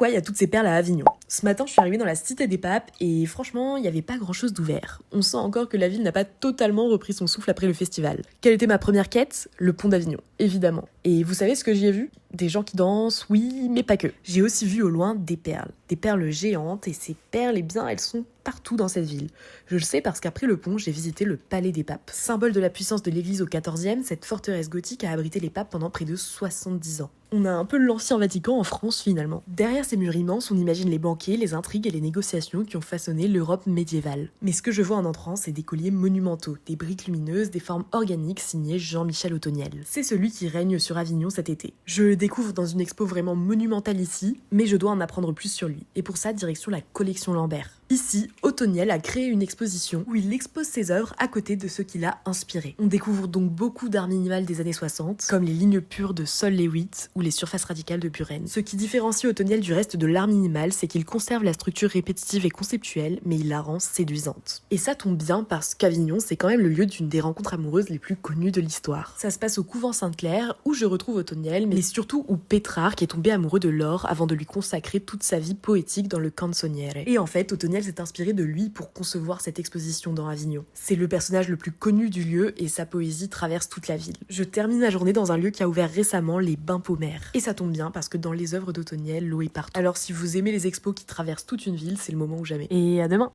pourquoi il y a toutes ces perles à Avignon. Ce matin, je suis arrivée dans la Cité des Papes et franchement, il n'y avait pas grand-chose d'ouvert. On sent encore que la ville n'a pas totalement repris son souffle après le festival. Quelle était ma première quête ? Le pont d'Avignon, évidemment. Et vous savez ce que j'y ai vu ? Des gens qui dansent, oui, mais pas que. J'ai aussi vu au loin des perles géantes, et ces perles, elles sont partout dans cette ville. Je le sais parce qu'après le pont, j'ai visité le Palais des Papes. Symbole de la puissance de l'église au XIVe, cette forteresse gothique a abrité les papes pendant près de 70 ans. On a un peu l'ancien Vatican en France finalement. Derrière ces murs immenses, on imagine les banquets, les intrigues et les négociations qui ont façonné l'Europe médiévale. Mais ce que je vois en entrant, c'est des colliers monumentaux, des briques lumineuses, des formes organiques signées Jean-Michel Othoniel. C'est celui qui règne sur Avignon cet été. Je le découvre dans une expo vraiment monumentale ici, mais je dois en apprendre plus sur lui. Et pour ça, direction la collection Lambert. Ici, Othoniel a créé une exposition où il expose ses œuvres à côté de ceux qui l'a inspiré. On découvre donc beaucoup d'art minimal des années 60, comme les lignes pures de Sol Lewitt ou les surfaces radicales de Buren. Ce qui différencie Othoniel du reste de l'art minimal, c'est qu'il conserve la structure répétitive et conceptuelle, mais il la rend séduisante. Et ça tombe bien parce qu'Avignon, c'est quand même le lieu d'une des rencontres amoureuses les plus connues de l'histoire. Ça se passe au couvent Sainte-Claire, où je retrouve Othoniel, mais surtout où Pétrarque est tombé amoureux de Laure avant de lui consacrer toute sa vie poétique dans le Canzoniere. Et en fait, Othoniel s'est inspiré de lui pour concevoir cette exposition dans Avignon. C'est le personnage le plus connu du lieu et sa poésie traverse toute la ville. Je termine ma journée dans un lieu qui a ouvert récemment, les Bains Paumères. Et ça tombe bien parce que dans les œuvres d'Othoniel, l'eau est partout. Alors si vous aimez les expos qui traversent toute une ville, c'est le moment ou jamais. Et à demain!